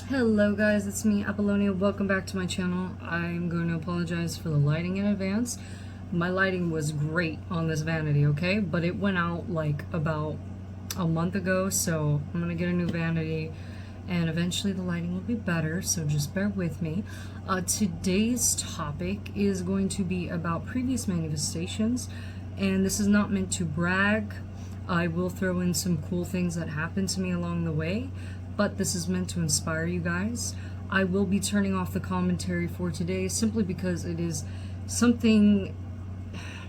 Hello guys, it's me, Appolonia. Welcome back to my channel. I'm going to apologize for the lighting in advance. My lighting was great on this vanity, okay? But it went out like about a month ago, so I'm going to get a new vanity and eventually the lighting will be better, so just bear with me. Today's topic is going to be about previous manifestations, and this is not meant to brag. I will throw in some cool things that happened to me along the way, but this is meant to inspire you guys. I will be turning off the commentary for today simply because it is something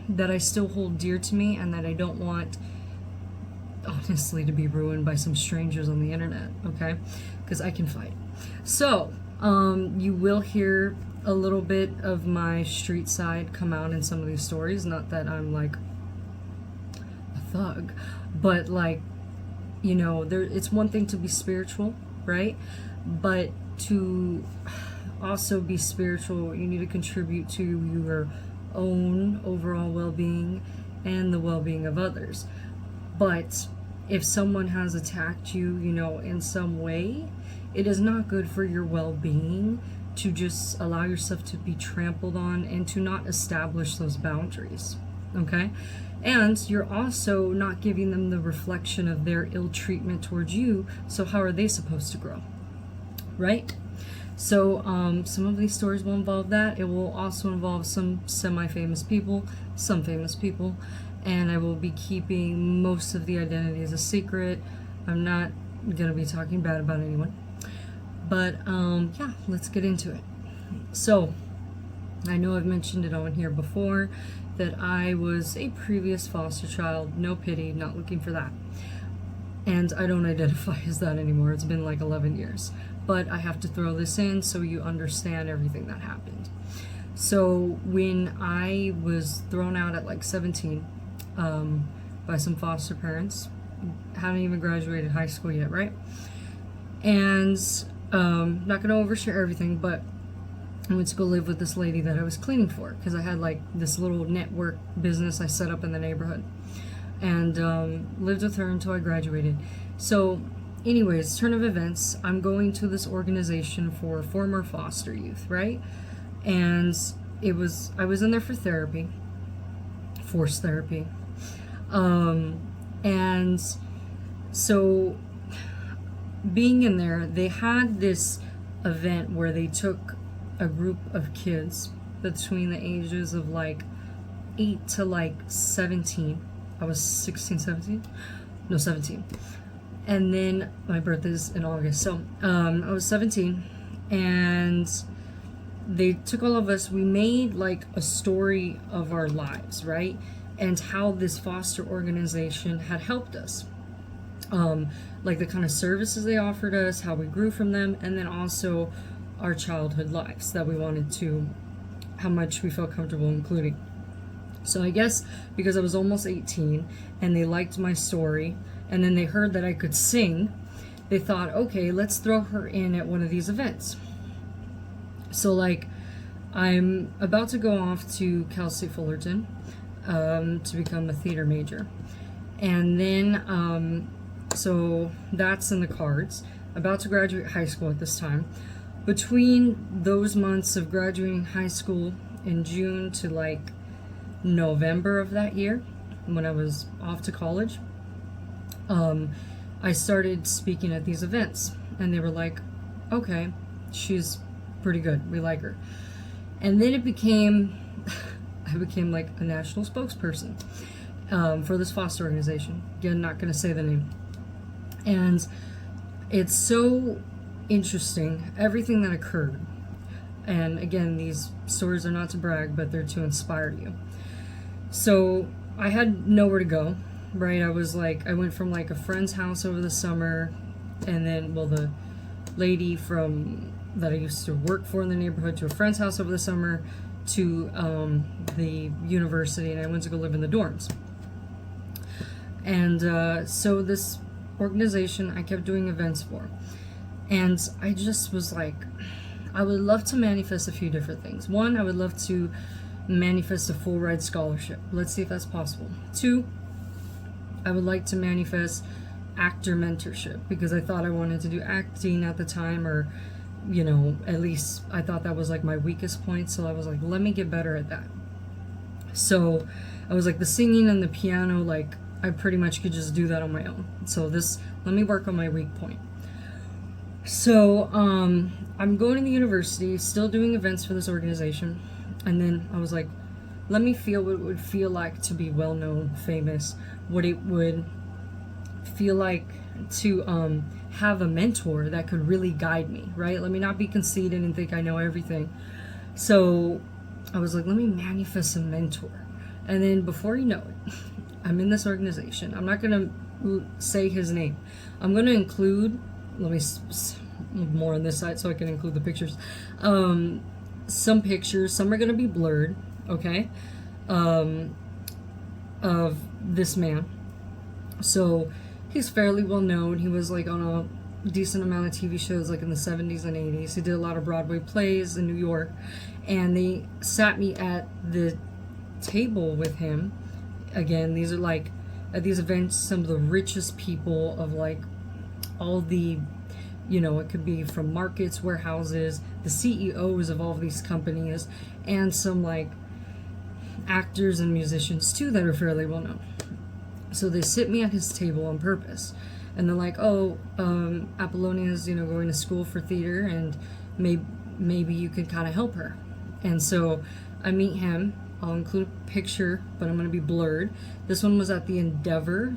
that I still hold dear to me and that I don't want, honestly, to be ruined by some strangers on the internet, okay? Because I can fight. So, you will hear a little bit of my street side come out in some of these stories. Not that I'm like a thug, but like, you know, it's one thing to be spiritual, right? But to also be spiritual, you need to contribute to your own overall well-being and the well-being of others. But if someone has attacked you, you know, in some way, it is not good for your well-being to just allow yourself to be trampled on and to not establish those boundaries, okay? And you're also not giving them the reflection of their ill treatment towards you, so how are they supposed to grow, right? So some of these stories will involve that. It will also involve some semi-famous people, some famous people, and I will be keeping most of the identities a secret. I'm not gonna be talking bad about anyone, but yeah, let's get into it. So I know I've mentioned it on here before that I was a previous foster child. No pity, not looking for that. And I don't identify as that anymore. It's been like 11 years. But I have to throw this in so you understand everything that happened. So when I was thrown out at like 17 by some foster parents, haven't even graduated high school yet, right? And not gonna overshare everything, but I went to go live with this lady that I was cleaning for because I had like this little network business I set up in the neighborhood, and lived with her until I graduated. So anyways, turn of events, I'm going to this organization for former foster youth, right? And I was in there for therapy, forced therapy. And so being in there, they had this event where they took a group of kids between the ages of like 8 to like 17. I was 16, 17? No, 17. And then my birthday's in August. So I was 17 and they took all of us, we made like a story of our lives, right? And how this foster organization had helped us. Like the kind of services they offered us, how we grew from them, and then also our childhood lives that we wanted to, how much we felt comfortable including. So I guess because I was almost 18 and they liked my story and then they heard that I could sing, they thought, okay, let's throw her in at one of these events. So like I'm about to go off to Cal State Fullerton to become a theater major. And then, so that's in the cards. About to graduate high school at this time. Between those months of graduating high school in June to like November of that year, when I was off to college, I started speaking at these events, and they were like, okay, she's pretty good, we like her. And then it became, I became like a national spokesperson for this foster organization. Again, not gonna say the name. And it's so interesting, everything that occurred. And again, these stories are not to brag, but they're to inspire you. So I had nowhere to go, right? I went from like a friend's house over the summer, and then, well, the lady that I used to work for in the neighborhood, to a friend's house over the summer, to the university, and I went to go live in the dorms. And so this organization I kept doing events for. And I just was like, I would love to manifest a few different things. One, I would love to manifest a full ride scholarship. Let's see if that's possible. Two, I would like to manifest actor mentorship because I thought I wanted to do acting at the time, or at least I thought that was like my weakest point. So I was like, let me get better at that. So I was like, the singing and the piano, like I pretty much could just do that on my own. So let me work on my weak point. So I'm going to the university, still doing events for this organization. And then I was like, let me feel what it would feel like to be well known, famous, what it would feel like to have a mentor that could really guide me, right? Let me not be conceited and think I know everything. So I was like, let me manifest a mentor. And then before you know it, I'm in this organization. I'm not going to say his name. I'm going to include, let me move more on this side so I can include the pictures. Some pictures, some are going to be blurred, okay, of this man. So he's fairly well known. He was like on a decent amount of TV shows like in the 70s and 80s. He did a lot of Broadway plays in New York. And they sat me at the table with him. Again, these are like, at these events, some of the richest people of like all the, it could be from markets, warehouses, the CEOs of all of these companies, and some like actors and musicians too that are fairly well known. So they sit me at his table on purpose. And they're like, oh, Appolonia is, going to school for theater, and maybe you could kind of help her. And so I meet him. I'll include a picture, but I'm going to be blurred. This one was at the Endeavor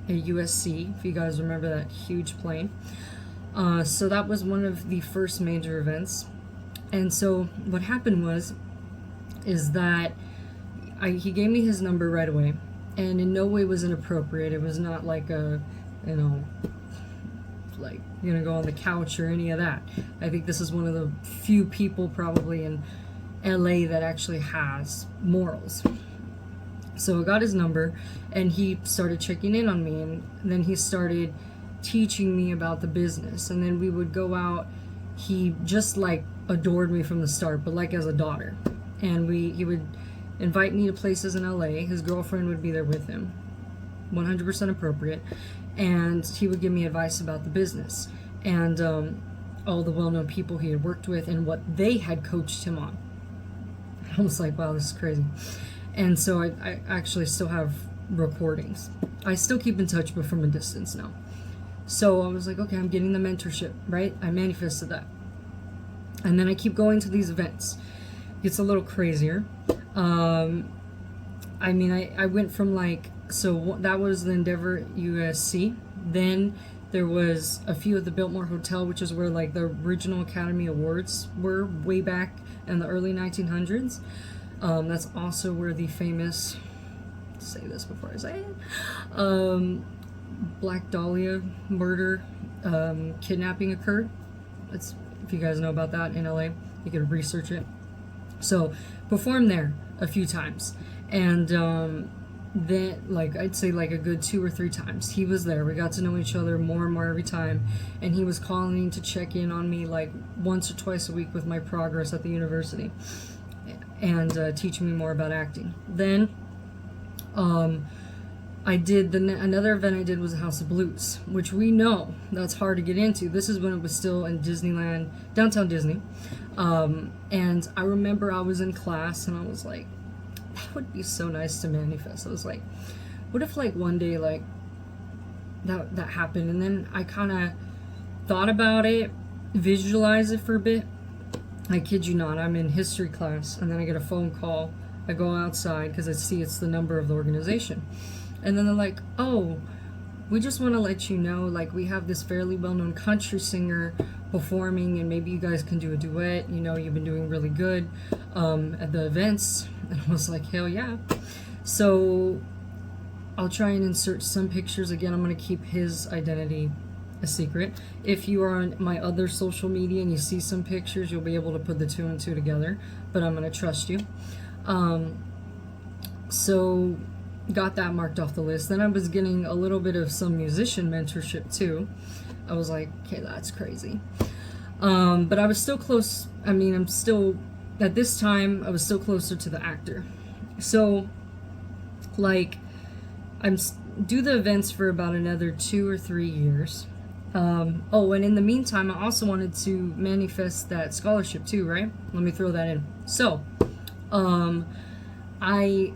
at USC, if you guys remember that huge plane. So that was one of the first major events. And so what happened is that he gave me his number right away, and in no way was inappropriate. It was not like a, like go on the couch or any of that. I think this is one of the few people probably in LA that actually has morals. So I got his number, and he started checking in on me, and then he started teaching me about the business. And then we would go out. He just like adored me from the start, but like as a daughter. And he would invite me to places in LA. His girlfriend would be there with him, 100% appropriate, and he would give me advice about the business and all the well-known people he had worked with and what they had coached him on. I was like, wow, this is crazy. And so I actually still have recordings. I still keep in touch, but from a distance now. So I was like, okay, I'm getting the mentorship, right? I manifested that. And then I keep going to these events. It gets a little crazier. I went from like, so that was the Endeavor USC. Then there was a few at the Biltmore Hotel, which is where like the original Academy Awards were way back in the early 1900s. That's also where the famous, say this before I say it, Black Dahlia murder, kidnapping occurred. If you guys know about that in LA, you can research it. So performed there a few times, and then like I'd say like a good 2 or 3 times he was there. We got to know each other more and more every time, and he was calling to check in on me like once or twice a week with my progress at the university, and teaching me more about acting. Then I did another event I did was a House of Blues, which we know that's hard to get into. This is when it was still in Disneyland, downtown Disney. And I remember I was in class and I was like, that would be so nice to manifest. I was like, what if like one day like that happened? And then I kind of thought about it, visualized it for a bit. I kid you not, I'm in history class, and then I get a phone call. I go outside because I see it's the number of the organization. And then they're like, oh, we just want to let you know, like, we have this fairly well-known country singer performing, and maybe you guys can do a duet. You've been doing really good at the events. And I was like, hell yeah. So I'll try and insert some pictures. Again, I'm going to keep his identity a secret. If you are on my other social media and you see some pictures, you'll be able to put the 2 and 2 together, but I'm going to trust you. So got that marked off the list. Then I was getting a little bit of some musician mentorship too. I was like, okay, that's crazy. But I was still close. I'm still, at this time, I was still closer to the actor. So, like, I'm do the events for about another 2 or 3 years. Oh, and in the meantime, I also wanted to manifest that scholarship too, right? Let me throw that in. So, I,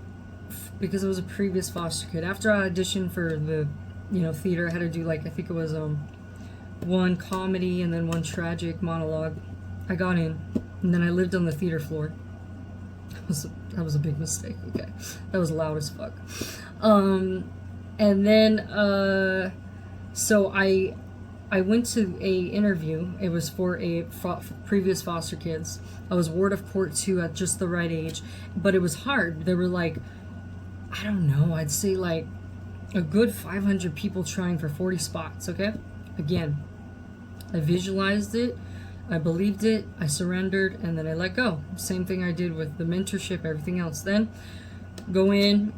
because I was a previous foster kid, after I auditioned for the, theater, I had to do like, I think it was, one comedy and then one tragic monologue. I got in, and then I lived on the theater floor. That was a big mistake. Okay, that was loud as fuck. And then so I went to a interview. It was for a previous foster kids. I was ward of court too at just the right age, but it was hard. There were like, I don't know, I'd say like a good 500 people trying for 40 spots. Okay, again, I visualized it, I believed it, I surrendered, and then I let go. Same thing I did with the mentorship, everything else. Then go in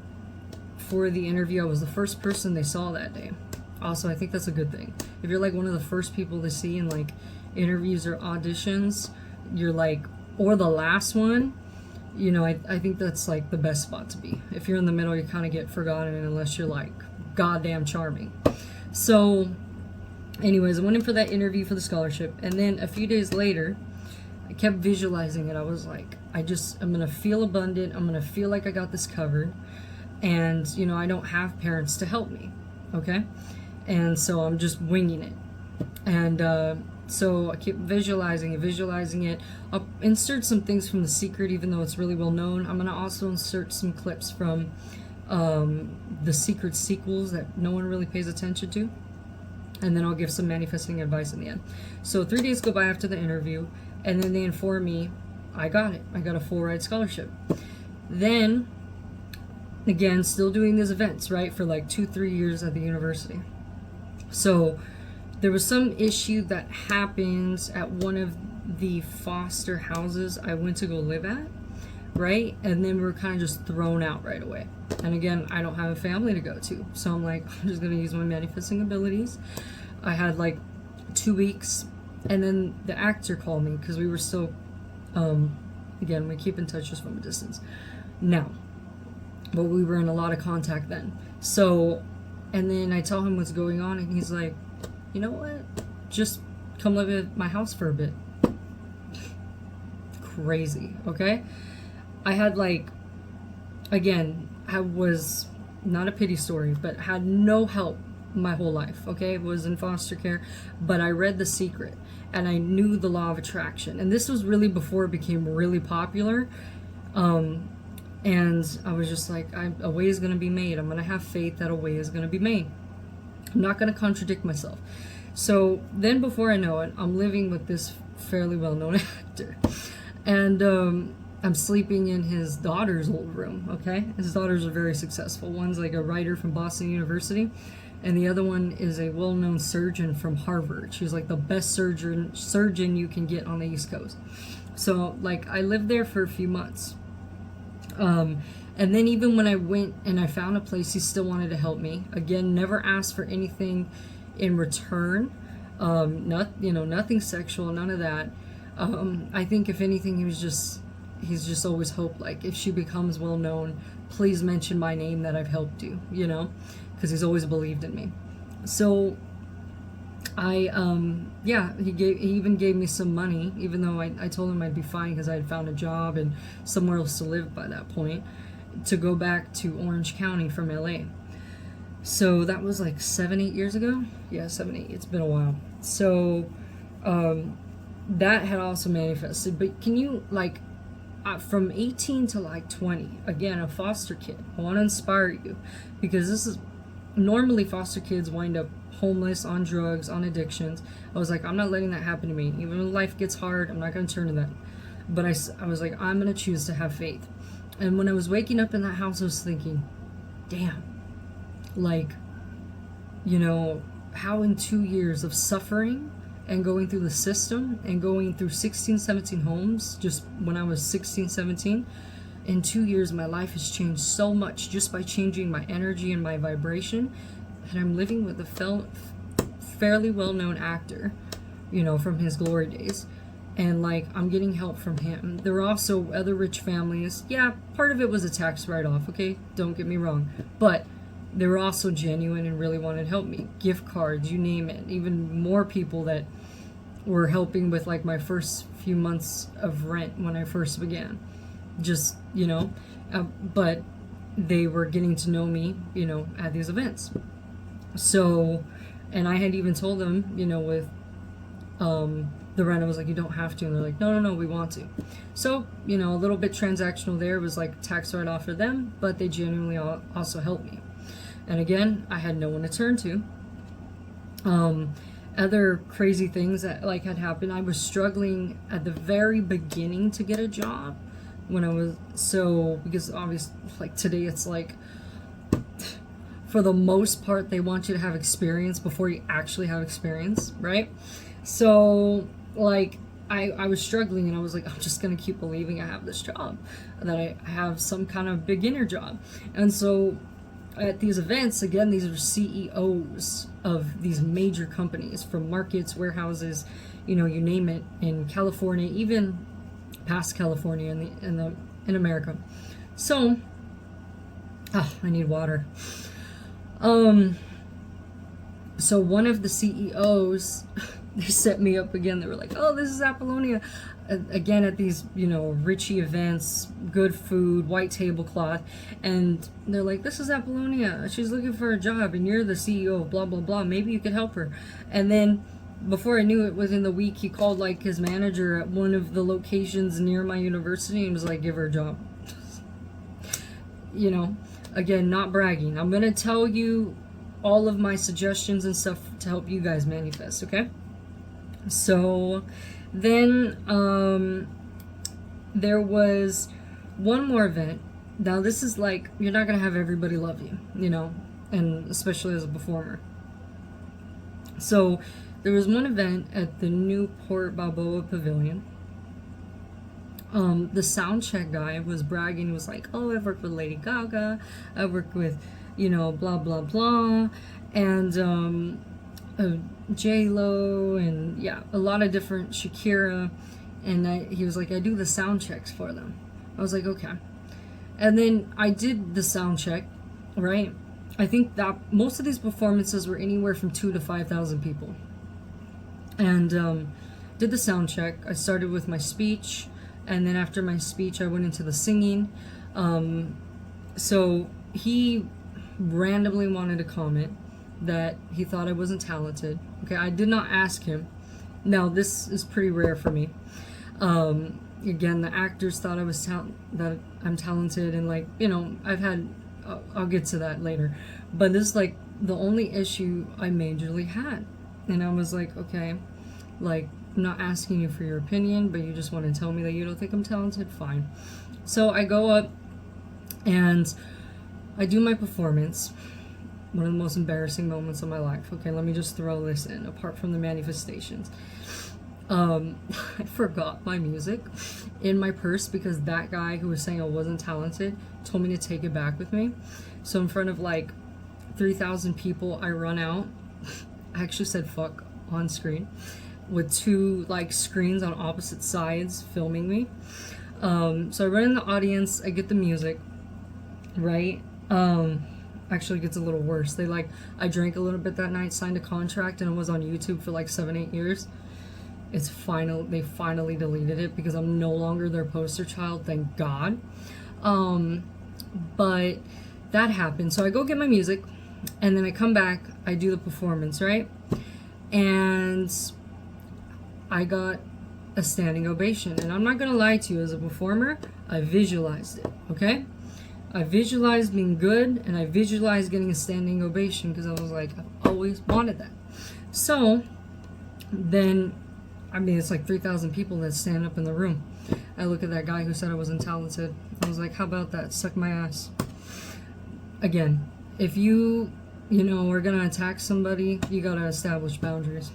for the interview. I was the first person they saw that day. Also, I think that's a good thing. If you're like one of the first people to see in like interviews or auditions, you're like, or the last one, I think that's like the best spot to be. If you're in the middle, you kind of get forgotten unless you're like goddamn charming. So anyways, I went in for that interview for the scholarship, and then a few days later, I kept visualizing it. I was like, I'm gonna feel abundant, I'm gonna feel like I got this covered, and I don't have parents to help me, okay? And so I'm just winging it. And so I keep visualizing it. I'll insert some things from The Secret, even though it's really well known. I'm gonna also insert some clips from The Secret sequels that no one really pays attention to. And then I'll give some manifesting advice in the end. So 3 days go by after the interview, and then they inform me I got it. I got a full ride scholarship. Then, again, still doing these events, right, for like 2-3 years at the university. So there was some issue that happened at one of the foster houses I went to go live at, right? And then we were kind of just thrown out right away. And again, I don't have a family to go to. So I'm like, I'm just going to use my manifesting abilities. I had like 2 weeks, and then the actor called me because we were still, again, we keep in touch just from a distance now, but we were in a lot of contact then. So, and then I tell him what's going on, and he's like, you know what? Just come live at my house for a bit. Crazy, okay? I had like, again, I was not a pity story, but had no help my whole life, okay? Was in foster care, but I read The Secret, and I knew the law of attraction. And this was really before it became really popular. And I was just like, a way is going to be made. I'm going to have faith that a way is going to be made. I'm not going to contradict myself. So then before I know it, I'm living with this fairly well-known actor. And I'm sleeping in his daughter's old room, okay? His daughters are very successful. One's like a writer from Boston University, and the other one is a well-known surgeon from Harvard. She's like the best surgeon you can get on the East Coast. So like I lived there for a few months. And then even when I went and I found a place, he still wanted to help me. Again, never asked for anything in return. Nothing sexual, none of that. I think if anything, he's just always hoped, like, if she becomes well known, please mention my name that I've helped you, because he's always believed in me. So he even gave me some money, even though I told him I'd be fine because I had found a job and somewhere else to live by that point, to go back to Orange County from LA. So that was like 7-8 years ago. Yeah, 7-8. It's been a while. So that had also manifested. But can you, like, from 18 to like 20, again, a foster kid, I want to inspire you, because this is normally foster kids wind up homeless, on drugs, on addictions. I was like, I'm not letting that happen to me. Even when life gets hard, I'm not going to turn to that. But I was like, I'm going to choose to have faith. And when I was waking up in that house, I was thinking, damn, like, how in 2 years of suffering and going through the system and going through 16, 17 homes, just when I was 16, 17, in 2 years, my life has changed so much just by changing my energy and my vibration. And I'm living with a fairly well-known actor, from his glory days. And, like, I'm getting help from him. There were also other rich families. Yeah, part of it was a tax write-off, okay? Don't get me wrong. But they were also genuine and really wanted to help me. Gift cards, you name it. Even more people that were helping with like my first few months of rent when I first began. Just, but they were getting to know me, at these events. So, and I had even told them, with the rent, I was like, you don't have to. And they're like, no, we want to. So, a little bit transactional there. It was like tax write-off for them, but they genuinely also helped me. And again, I had no one to turn to. Other crazy things that like had happened. I was struggling at the very beginning to get a job when I was, because obviously like today it's like, for the most part, they want you to have experience before you actually have experience, right? So like I was struggling, and I was like, I'm just gonna keep believing I have this job, that I have some kind of beginner job. And so at these events, again, these are CEOs of these major companies, from markets, warehouses, you name it, in California, even past California in America. So, I need water. So one of the CEOs, they set me up again. They were like, oh, this is Appolonia. Again, at these, Richie events, good food, white tablecloth. And they're like, this is Appolonia. She's looking for a job, and you're the CEO of blah, blah, blah. Maybe you could help her. And then before I knew it, within the week, he called like his manager at one of the locations near my university and was like, give her a job. Again, not bragging. I'm going to tell you all of my suggestions and stuff to help you guys manifest, okay? So then there was one more event. Now this is like, you're not going to have everybody love you, and especially as a performer. So there was one event at the Newport Balboa Pavilion. The sound check guy was bragging. He was like, oh, I've worked with Lady Gaga, I've worked with, blah, blah, blah, and J-Lo, and yeah, a lot of different, Shakira. And he was like, I do the sound checks for them. I was like, okay. And then I did the sound check, right? I think that most of these performances were anywhere from 2,000 to 5,000 people. And did the sound check. I started with my speech, and then after my speech, I went into the singing. So he randomly wanted to comment that he thought I wasn't talented. Okay, I did not ask him. Now, this is pretty rare for me. Again, the actors thought I was that I'm talented, and like, I've had, I'll get to that later. But this is like the only issue I majorly had. And I was like, okay, like, I'm not asking you for your opinion, but you just want to tell me that you don't think I'm talented, fine. So I go up and I do my performance. One of the most embarrassing moments of my life. Okay, let me just throw this in, apart from the manifestations. I forgot my music in my purse because that guy who was saying I wasn't talented told me to take it back with me. So in front of like 3,000 people, I run out. I actually said fuck on screen, with two like screens on opposite sides filming me. So I run in the audience, I get the music, right? Actually, it gets a little worse. I drank a little bit that night, signed a contract, and it was on YouTube for like 7-8 years. They finally deleted it because I'm no longer their poster child, thank God. But that happened. So I go get my music, and then I come back, I do the performance, right? And I got a standing ovation. And I'm not gonna lie to you, as a performer, I visualized it, okay? I visualized being good, and I visualized getting a standing ovation because I was like, I've always wanted that. So then, it's like 3,000 people that stand up in the room. I look at that guy who said I wasn't talented. I was like, how about that? Suck my ass. Again, if you are gonna attack somebody, you gotta establish boundaries.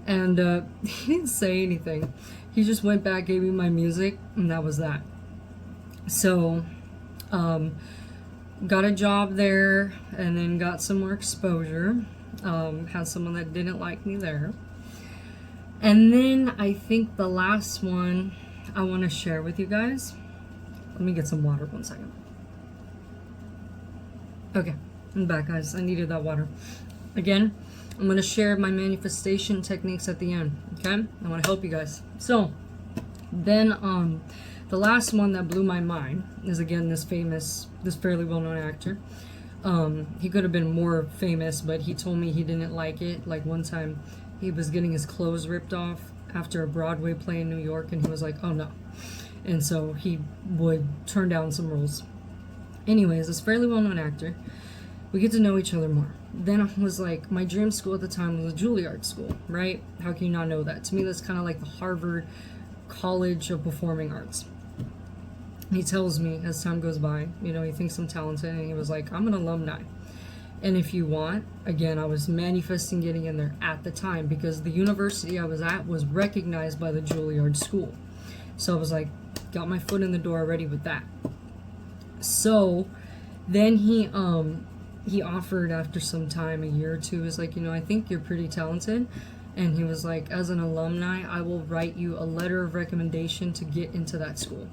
And he didn't say anything. He just went back, gave me my music, and that was that. So got a job there, and then got some more exposure. Had someone that didn't like me there. And then I think the last one I want to share with you guys. Let me get some water 1 second. Okay. I'm back, guys. I needed that water. Again, I'm going to share my manifestation techniques at the end, okay? I want to help you guys. So, then, the last one that blew my mind is, again, this fairly well-known actor. He could have been more famous, but he told me he didn't like it. Like, one time, he was getting his clothes ripped off after a Broadway play in New York, and he was like, oh, no. And so he would turn down some roles. Anyways, this fairly well-known actor, we get to know each other more. Then I was like, my dream school at the time was a Juilliard school, right? How can you not know that? To me, that's kind of like the Harvard College of Performing Arts. He tells me as time goes by, you know, he thinks I'm talented, and he was like, I'm an alumni. And if you want, again, I was manifesting getting in there at the time because the university I was at was recognized by the Juilliard school. So I was like, got my foot in the door already with that. So then he offered after some time, a year or two, was like, you know, I think you're pretty talented. And he was like, as an alumni, I will write you a letter of recommendation to get into that school.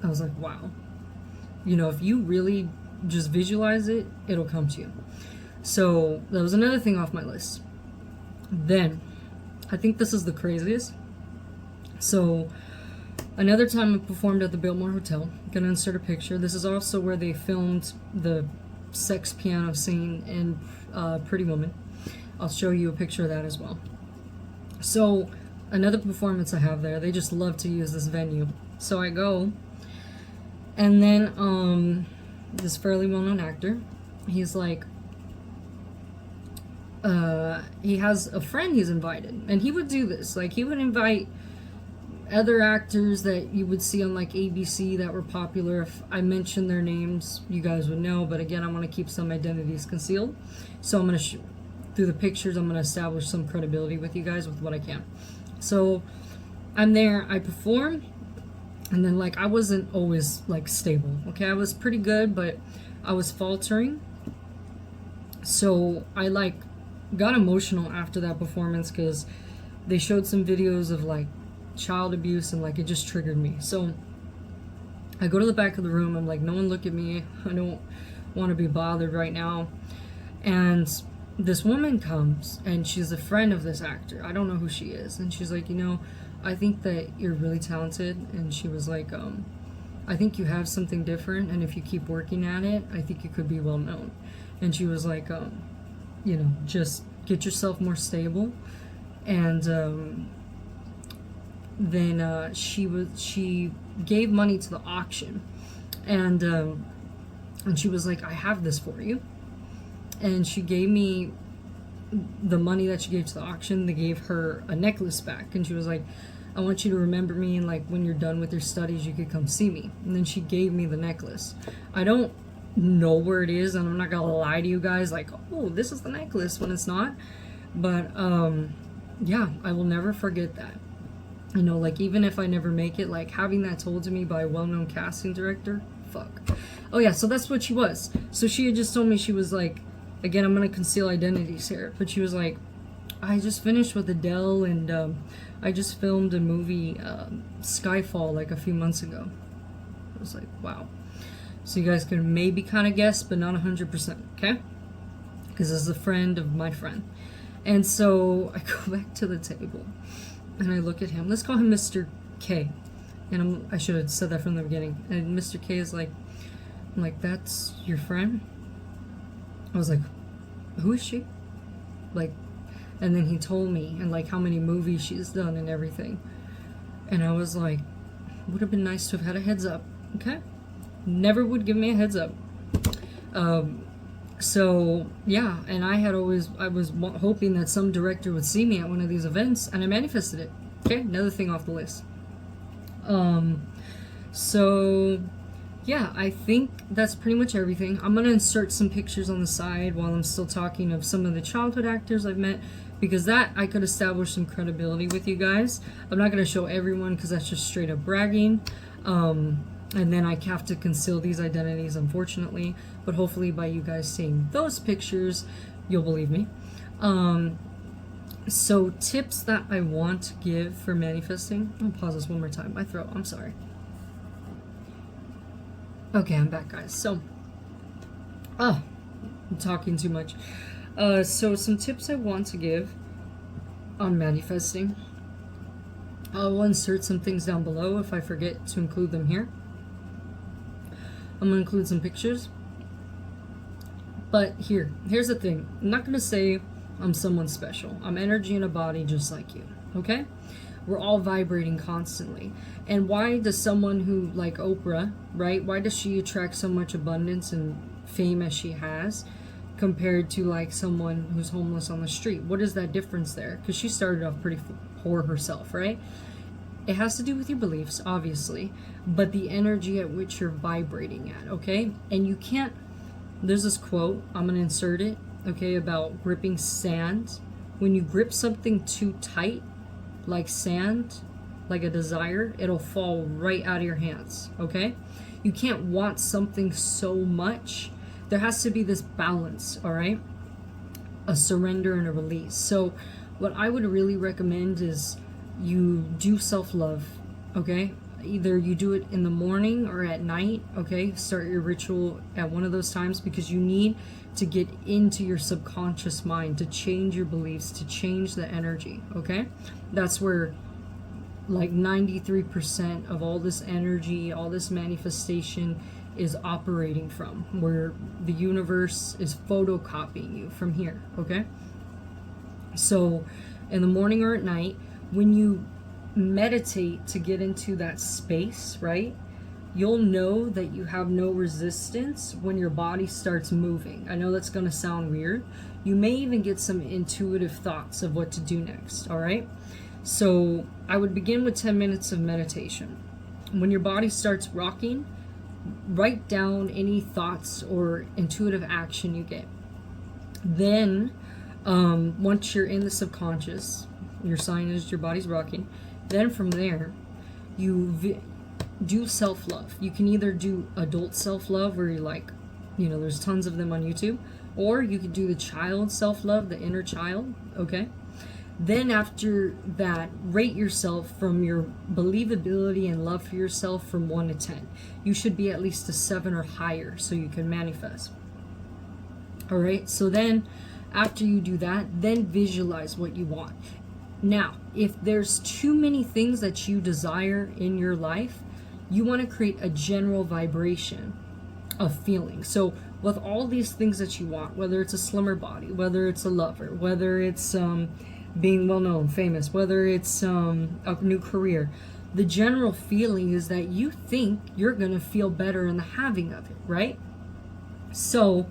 I was like, wow. You know, if you really just visualize it, it'll come to you. So that was another thing off my list. Then, I think this is the craziest. So, another time I performed at the Biltmore Hotel. I'm gonna insert a picture. This is also where they filmed the sex piano scene in Pretty Woman. I'll show you a picture of that as well. So, another performance I have there. They just love to use this venue. So I go, and then this fairly well-known actor, he's like, he has a friend he's invited, and he would do this, like, he would invite other actors that you would see on, like, ABC that were popular. If I mentioned their names, you guys would know, but again, I want to keep some identities concealed, so I'm going to, through the pictures, I'm going to establish some credibility with you guys with what I can. So, I'm there, I perform, and then, like, I wasn't always, like, stable, okay? I was pretty good, but I was faltering. So I, like, got emotional after that performance because they showed some videos of, like, child abuse, and, like, it just triggered me. So I go to the back of the room. I'm like, no one look at me. I don't want to be bothered right now. And this woman comes, and she's a friend of this actor. I don't know who she is. And she's like, you know, I think that you're really talented. And she was like, I think you have something different, and if you keep working at it, I think you could be well known. And she was like, you know, just get yourself more stable. And then she gave money to the auction, and she was like, I have this for you. And she gave me the money that she gave to the auction. They gave her a necklace back, and she was like, I want you to remember me, and, like, when you're done with your studies, you could come see me. And then she gave me the necklace. I don't know where it is, and I'm not gonna lie to you guys, like, oh, this is the necklace, when it's not. But yeah, I will never forget that. You know, like, even if I never make it, like, having that told to me by a well-known casting director, fuck. Oh yeah, so that's what she was. So she had just told me, she was like, again, I'm gonna conceal identities here, but she was like, I just finished with Adele, and I just filmed a movie, Skyfall, like, a few months ago. I was like, wow. So you guys can maybe kind of guess, but not 100%, okay? Because this is a friend of my friend. And so I go back to the table, and I look at him. Let's call him Mr. K. And I should have said that from the beginning. And Mr. K is like, I'm like, that's your friend? I was like, who is she? Like, and then he told me, and, like, how many movies she's done and everything. And I was like, would have been nice to have had a heads up, okay? Never would give me a heads up. So, yeah, and I was hoping that some director would see me at one of these events, and I manifested it. Okay, another thing off the list. So, yeah, I think that's pretty much everything. I'm going to insert some pictures on the side while I'm still talking of some of the childhood actors I've met, because that I could establish some credibility with you guys. I'm not going to show everyone because that's just straight up bragging. And then I have to conceal these identities, unfortunately. But hopefully by you guys seeing those pictures, you'll believe me. So tips that I want to give for manifesting. I'll pause this one more time. My throat, I'm sorry. Okay, I'm back, guys. So Oh, I'm talking too much. So some tips I want to give on manifesting. I'll insert some things down below if I forget to include them here. I'm going to include some pictures. But here's the thing. I'm not going to say I'm someone special. I'm energy in a body just like you, okay? We're all vibrating constantly. And why does someone who, like Oprah, right? Why does she attract so much abundance and fame as she has compared to like someone who's homeless on the street? What is that difference there? Because she started off pretty poor herself, right? It has to do with your beliefs, obviously, but the energy at which you're vibrating at, okay? And you can't, there's this quote, I'm going to insert it, okay, about gripping sand. When you grip something too tight, like sand, like a desire, it'll fall right out of your hands, okay? You can't want something so much. There has to be this balance, all right? A surrender and a release. So what I would really recommend is you do self-love, okay? Either you do it in the morning or at night, okay? Start your ritual at one of those times, because you need to get into your subconscious mind to change your beliefs, to change the energy, okay? That's where like 93% of all this energy, all this manifestation is operating from, where the universe is photocopying you from here, okay? So in the morning or at night, when you meditate to get into that space, right, you'll know that you have no resistance when your body starts moving. I know that's going to sound weird. You may even get some intuitive thoughts of what to do next, all right? So I would begin with 10 minutes of meditation. When your body starts rocking, write down any thoughts or intuitive action you get. Then once you're in the subconscious, your sign is your body's rocking. Then from there, you do self-love. You can either do adult self-love, where you're like, you know, there's tons of them on YouTube, or you could do the child self-love, the inner child, okay? Then after that, rate yourself from your believability and love for yourself from 1 to 10. You should be at least a 7 or higher so you can manifest. All right, so then after you do that, then visualize what you want. Now, if there's too many things that you desire in your life, you want to create a general vibration of feeling. So with all these things that you want, whether it's a slimmer body, whether it's a lover, whether it's being well-known, famous, whether it's a new career, the general feeling is that you think you're going to feel better in the having of it, right? So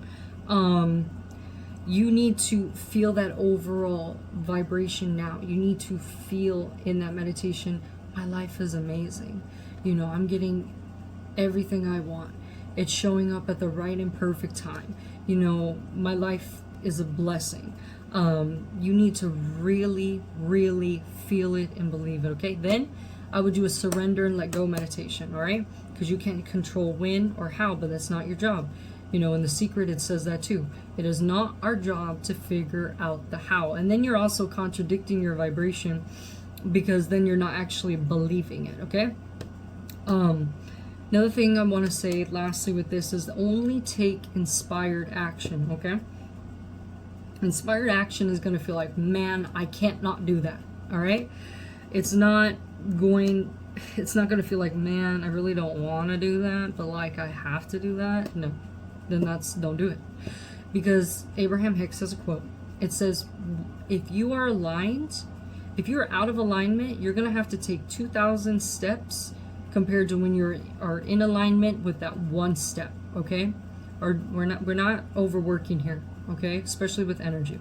you need to feel that overall vibration now. You need to feel in that meditation, my life is amazing. You know, I'm getting everything I want. It's showing up at the right and perfect time. You know, my life is a blessing. You need to really, really feel it and believe it, okay? Then I would do a surrender and let go meditation, all right? Because you can't control when or how, but that's not your job. You know, in The Secret, it says that too. It is not our job to figure out the how. And then you're also contradicting your vibration, because then you're not actually believing it, okay? Another thing I want to say lastly with this is only take inspired action, okay? Inspired action is going to feel like, man, I can't not do that, all right? It's not going to feel like, man, I really don't want to do that, but like I have to do that. No, then don't do it. Because Abraham Hicks has a quote. It says, if you are aligned, if you're out of alignment, you're going to have to take 2,000 steps compared to when you are in alignment with that one step, okay? Or we're not overworking here, okay? Especially with energy.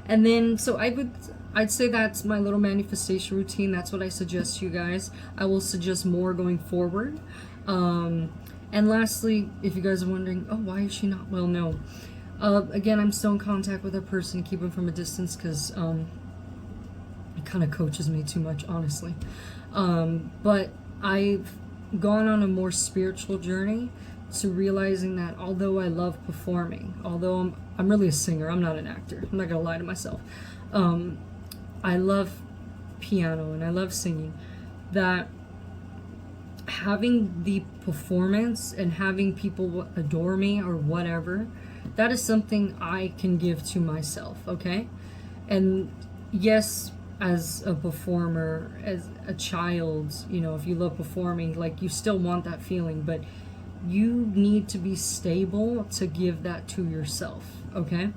And then, so I'd say that's my little manifestation routine. That's what I suggest to you guys. I will suggest more going forward. And lastly, if you guys are wondering, oh, why is she not well known? Again, I'm still in contact with a person, keep him from a distance, because it kind of coaches me too much, honestly. But I've gone on a more spiritual journey to realizing that although I love performing, although I'm really a singer, I'm not an actor, I'm not gonna lie to myself, I love piano and I love singing, that having the performance and having people adore me or whatever, that is something I can give to myself, okay? And yes, as a performer, as a child, you know, if you love performing, like, you still want that feeling, but you need to be stable to give that to yourself, okay?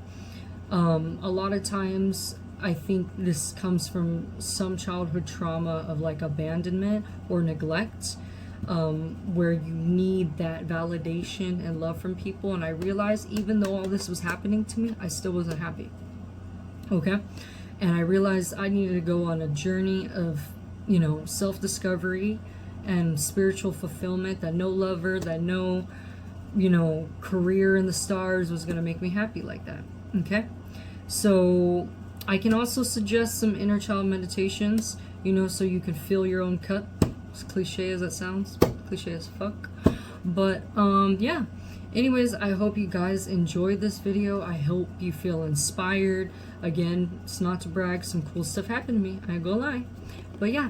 A lot of times I think this comes from some childhood trauma of like abandonment or neglect, where you need that validation and love from people. And I realized even though all this was happening to me, I still wasn't happy, okay? And I realized I needed to go on a journey of, you know, self-discovery and spiritual fulfillment, that no lover, that no, you know, career in the stars was going to make me happy like that, okay? So I can also suggest some inner child meditations, you know, so you can fill your own cup, as cliche as that sounds, cliche as fuck. But yeah, anyways, I hope you guys enjoyed this video. I hope you feel inspired. Again, it's not to brag, some cool stuff happened to me, I ain't gonna lie. But yeah,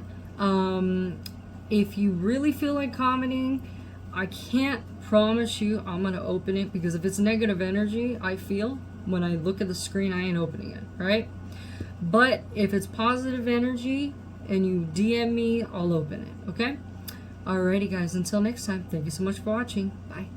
if you really feel like commenting, I can't promise you I'm gonna open it, because if it's negative energy, I feel when I look at the screen, I ain't opening it, right? But if it's positive energy and you DM me, I'll open it, okay? Alrighty guys, until next time, thank you so much for watching. Bye.